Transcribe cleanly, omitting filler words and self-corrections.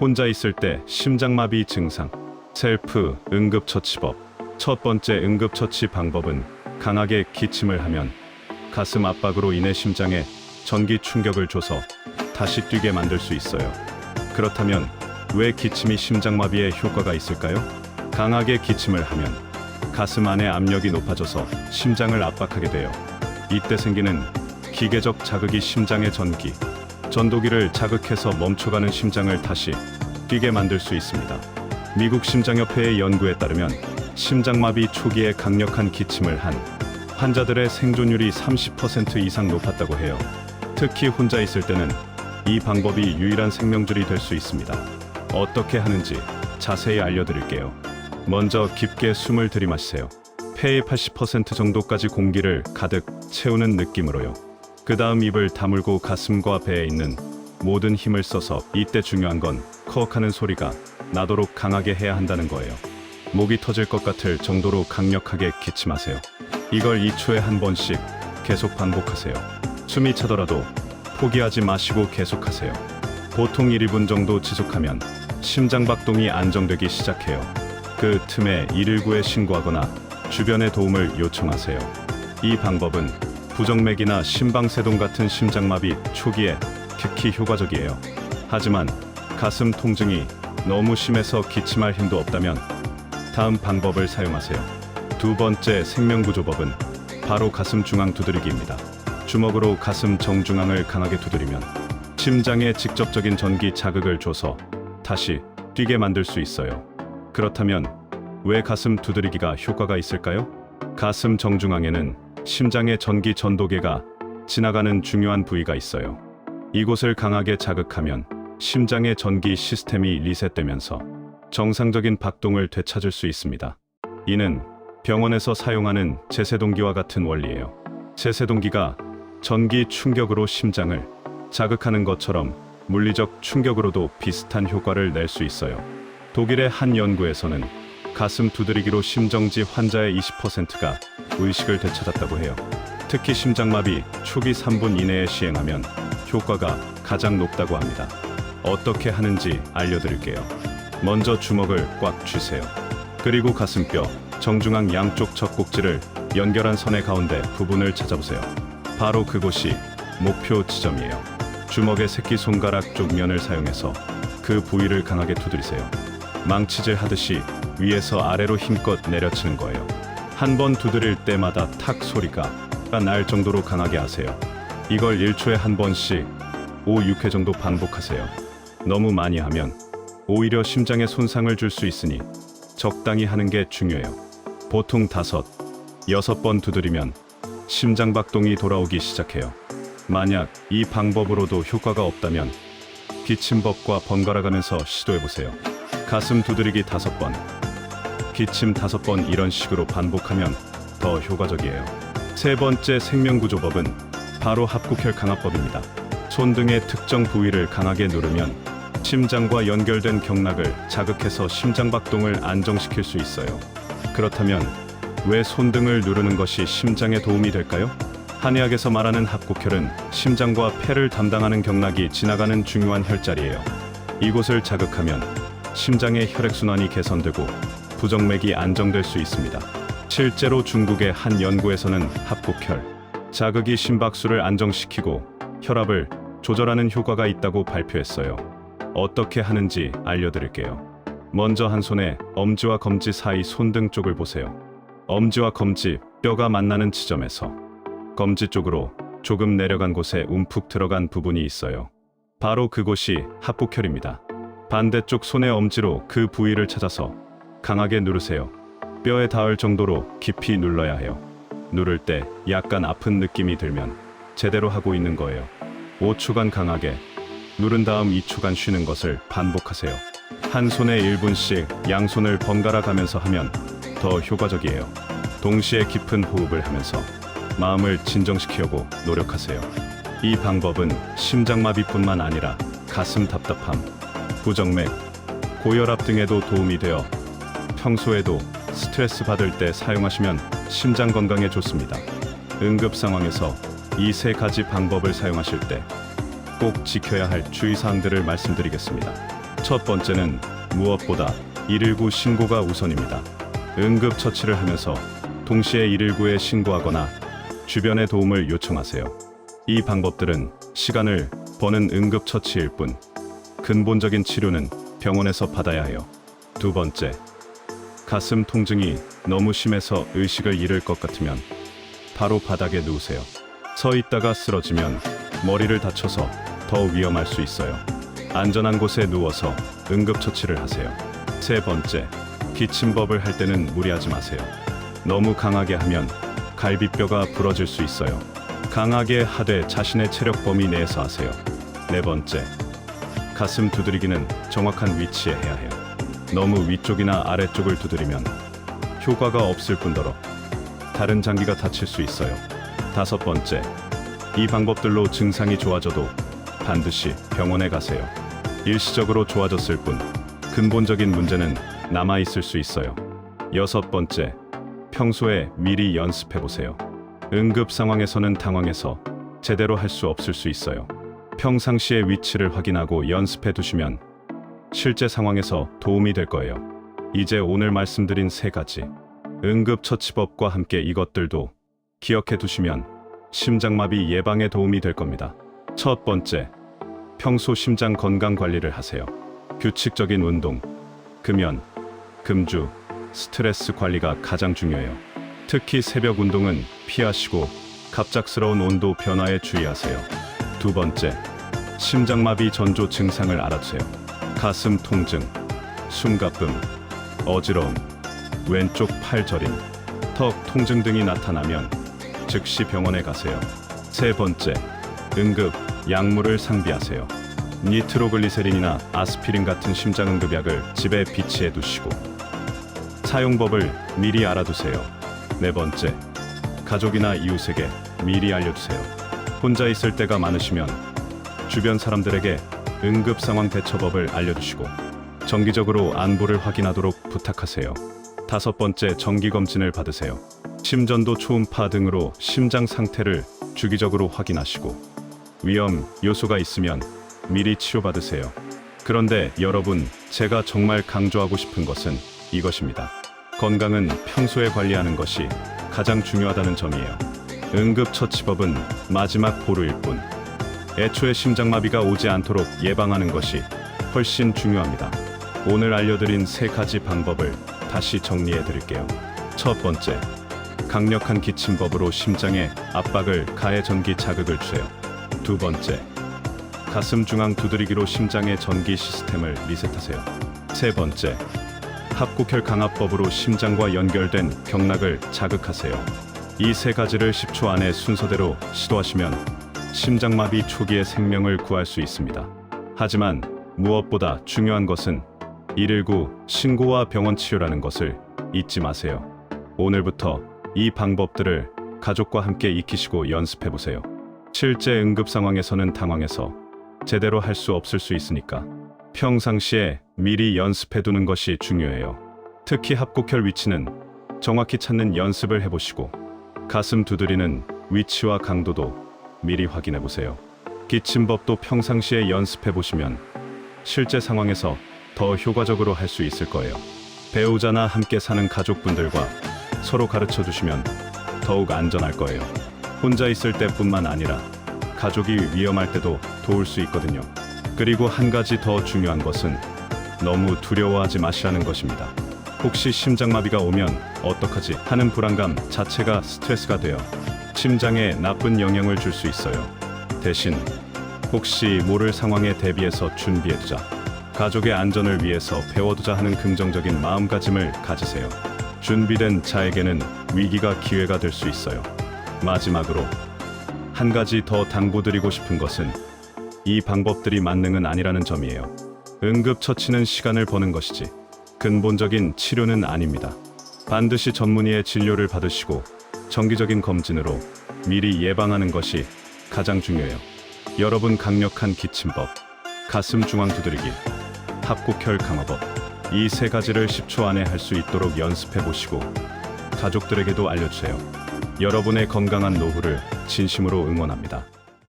혼자 있을 때 심장마비 증상. 셀프 응급처치법. 첫 번째 응급처치 방법은 강하게 기침을 하면 가슴 압박으로 인해 심장에 전기 충격을 줘서 다시 뛰게 만들 수 있어요. 그렇다면 왜 기침이 심장마비에 효과가 있을까요? 강하게 기침을 하면 가슴 안의 압력이 높아져서 심장을 압박하게 돼요. 이때 생기는 기계적 자극이 심장의 전도기를 자극해서 멈춰가는 심장을 다시 뛰게 만들 수 있습니다. 미국 심장협회의 연구에 따르면 심장마비 초기에 강력한 기침을 한 환자들의 생존율이 30% 이상 높았다고 해요. 특히 혼자 있을 때는 이 방법이 유일한 생명줄이 될 수 있습니다. 어떻게 하는지 자세히 알려드릴게요. 먼저 깊게 숨을 들이마시세요. 폐의 80% 정도까지 공기를 가득 채우는 느낌으로요. 그 다음 입을 다물고 가슴과 배에 있는 모든 힘을 써서, 이때 중요한 건 커악하는 소리가 나도록 강하게 해야 한다는 거예요. 목이 터질 것 같을 정도로 강력하게 기침하세요. 이걸 2초에 한 번씩 계속 반복하세요. 숨이 차더라도 포기하지 마시고 계속하세요. 보통 1, 2분 정도 지속하면 심장박동이 안정되기 시작해요. 그 틈에 119에 신고하거나 주변의 도움을 요청하세요. 이 방법은 부정맥이나 심방세동 같은 심장마비 초기에 특히 효과적이에요. 하지만 가슴 통증이 너무 심해서 기침할 힘도 없다면 다음 방법을 사용하세요. 두 번째 생명구조법은 바로 가슴 중앙 두드리기입니다. 주먹으로 가슴 정중앙을 강하게 두드리면 심장에 직접적인 전기 자극을 줘서 다시 뛰게 만들 수 있어요. 그렇다면 왜 가슴 두드리기가 효과가 있을까요? 가슴 정중앙에는 심장의 전기 전도계가 지나가는 중요한 부위가 있어요. 이곳을 강하게 자극하면 심장의 전기 시스템이 리셋되면서 정상적인 박동을 되찾을 수 있습니다. 이는 병원에서 사용하는 제세동기와 같은 원리예요. 제세동기가 전기 충격으로 심장을 자극하는 것처럼 물리적 충격으로도 비슷한 효과를 낼 수 있어요. 독일의 한 연구에서는 가슴 두드리기로 심정지 환자의 20%가 의식을 되찾았다고 해요. 특히 심장마비 초기 3분 이내에 시행하면 효과가 가장 높다고 합니다. 어떻게 하는지 알려드릴게요. 먼저 주먹을 꽉 쥐세요. 그리고 가슴뼈 정중앙 양쪽 젖꼭지를 연결한 선의 가운데 부분을 찾아보세요. 바로 그곳이 목표 지점이에요. 주먹의 새끼손가락 쪽 면을 사용해서 그 부위를 강하게 두드리세요. 망치질 하듯이 위에서 아래로 힘껏 내려치는 거예요. 한 번 두드릴 때마다 탁 소리가 날 정도로 강하게 하세요. 이걸 1초에 한 번씩 5, 6회 정도 반복하세요. 너무 많이 하면 오히려 심장에 손상을 줄 수 있으니 적당히 하는 게 중요해요. 보통 5, 6번 두드리면 심장박동이 돌아오기 시작해요. 만약 이 방법으로도 효과가 없다면 기침법과 번갈아 가면서 시도해보세요. 가슴 두드리기 5번, 기침 5번, 이런 식으로 반복하면 더 효과적이에요. 세 번째 생명구조법은 바로 합국혈 강화법입니다. 손등의 특정 부위를 강하게 누르면 심장과 연결된 경락을 자극해서 심장박동을 안정시킬 수 있어요. 그렇다면 왜 손등을 누르는 것이 심장에 도움이 될까요? 한의학에서 말하는 합국혈은 심장과 폐를 담당하는 경락이 지나가는 중요한 혈자리예요. 이곳을 자극하면 심장의 혈액순환이 개선되고 부정맥이 안정될 수 있습니다. 실제로 중국의 한 연구에서는 합국혈 자극이 심박수를 안정시키고 혈압을 조절하는 효과가 있다고 발표했어요. 어떻게 하는지 알려드릴게요. 먼저 한 손에 엄지와 검지 사이 손등 쪽을 보세요. 엄지와 검지 뼈가 만나는 지점에서 검지 쪽으로 조금 내려간 곳에 움푹 들어간 부분이 있어요. 바로 그곳이 합국혈입니다. 반대쪽 손의 엄지로 그 부위를 찾아서 강하게 누르세요. 뼈에 닿을 정도로 깊이 눌러야 해요. 누를 때 약간 아픈 느낌이 들면 제대로 하고 있는 거예요. 5초간 강하게 누른 다음 2초간 쉬는 것을 반복하세요. 한 손에 1분씩 양손을 번갈아 가면서 하면 더 효과적이에요. 동시에 깊은 호흡을 하면서 마음을 진정시키려고 노력하세요. 이 방법은 심장마비뿐만 아니라 가슴 답답함, 부정맥, 고혈압 등에도 도움이 되어 평소에도 스트레스 받을 때 사용하시면 심장 건강에 좋습니다. 응급 상황에서 이 세 가지 방법을 사용하실 때 꼭 지켜야 할 주의사항들을 말씀드리겠습니다. 첫 번째는 무엇보다 119 신고가 우선입니다. 응급처치를 하면서 동시에 119에 신고하거나 주변의 도움을 요청하세요. 이 방법들은 시간을 버는 응급처치일 뿐 근본적인 치료는 병원에서 받아야 해요. 두 번째, 가슴 통증이 너무 심해서 의식을 잃을 것 같으면 바로 바닥에 누우세요. 서 있다가 쓰러지면 머리를 다쳐서 더 위험할 수 있어요. 안전한 곳에 누워서 응급처치를 하세요. 세 번째, 기침법을 할 때는 무리하지 마세요. 너무 강하게 하면 갈비뼈가 부러질 수 있어요. 강하게 하되 자신의 체력 범위 내에서 하세요. 네 번째, 가슴 두드리기는 정확한 위치에 해야 해요. 너무 위쪽이나 아래쪽을 두드리면 효과가 없을 뿐더러 다른 장기가 다칠 수 있어요. 다섯 번째, 이 방법들로 증상이 좋아져도 반드시 병원에 가세요. 일시적으로 좋아졌을 뿐 근본적인 문제는 남아있을 수 있어요. 여섯 번째, 평소에 미리 연습해보세요. 응급 상황에서는 당황해서 제대로 할 수 없을 수 있어요. 평상시의 위치를 확인하고 연습해 두시면 실제 상황에서 도움이 될 거예요. 이제 오늘 말씀드린 세 가지 응급처치법과 함께 이것들도 기억해 두시면 심장마비 예방에 도움이 될 겁니다. 첫 번째, 평소 심장 건강 관리를 하세요. 규칙적인 운동, 금연, 금주, 스트레스 관리가 가장 중요해요. 특히 새벽 운동은 피하시고 갑작스러운 온도 변화에 주의하세요. 두 번째, 심장마비 전조 증상을 알아두세요. 가슴 통증, 숨가쁨, 어지러움, 왼쪽 팔 저림, 턱 통증 등이 나타나면 즉시 병원에 가세요. 세 번째, 응급 약물을 상비하세요. 니트로글리세린이나 아스피린 같은 심장응급약을 집에 비치해 두시고 사용법을 미리 알아두세요. 네 번째, 가족이나 이웃에게 미리 알려두세요. 혼자 있을 때가 많으시면 주변 사람들에게 응급상황 대처법을 알려주시고 정기적으로 안부를 확인하도록 부탁하세요. 다섯 번째, 정기검진을 받으세요. 심전도 초음파 등으로 심장 상태를 주기적으로 확인하시고 위험 요소가 있으면 미리 치료받으세요. 그런데 여러분, 제가 정말 강조하고 싶은 것은 이것입니다. 건강은 평소에 관리하는 것이 가장 중요하다는 점이에요. 응급처치법은 마지막 보루일 뿐 애초에 심장마비가 오지 않도록 예방하는 것이 훨씬 중요합니다. 오늘 알려드린 세 가지 방법을 다시 정리해 드릴게요. 첫 번째, 강력한 기침법으로 심장에 압박을 가해 전기 자극을 주세요. 두 번째, 가슴 중앙 두드리기로 심장의 전기 시스템을 리셋하세요. 세 번째, 합곡혈 강압법으로 심장과 연결된 경락을 자극하세요. 이 세 가지를 10초 안에 순서대로 시도하시면 심장마비 초기에 생명을 구할 수 있습니다. 하지만 무엇보다 중요한 것은 119 신고와 병원 치료라는 것을 잊지 마세요. 오늘부터 이 방법들을 가족과 함께 익히시고 연습해 보세요. 실제 응급 상황에서는 당황해서 제대로 할 수 없을 수 있으니까 평상시에 미리 연습해 두는 것이 중요해요. 특히 합곡혈 위치는 정확히 찾는 연습을 해보시고 가슴 두드리는 위치와 강도도 미리 확인해 보세요. 기침법도 평상시에 연습해 보시면 실제 상황에서 더 효과적으로 할 수 있을 거예요. 배우자나 함께 사는 가족분들과 서로 가르쳐 주시면 더욱 안전할 거예요. 혼자 있을 때뿐만 아니라 가족이 위험할 때도 도울 수 있거든요. 그리고 한 가지 더 중요한 것은 너무 두려워하지 마시라는 것입니다. 혹시 심장마비가 오면 어떡하지 하는 불안감 자체가 스트레스가 되어 심장에 나쁜 영향을 줄 수 있어요. 대신 혹시 모를 상황에 대비해서 준비해두자, 가족의 안전을 위해서 배워두자 하는 긍정적인 마음가짐을 가지세요. 준비된 자에게는 위기가 기회가 될 수 있어요. 마지막으로 한 가지 더 당부드리고 싶은 것은 이 방법들이 만능은 아니라는 점이에요. 응급처치는 시간을 버는 것이지 근본적인 치료는 아닙니다. 반드시 전문의의 진료를 받으시고 정기적인 검진으로 미리 예방하는 것이 가장 중요해요. 여러분, 강력한 기침법, 가슴 중앙 두드리기, 합곡혈 강화법, 이 세 가지를 10초 안에 할 수 있도록 연습해 보시고 가족들에게도 알려주세요. 여러분의 건강한 노후를 진심으로 응원합니다.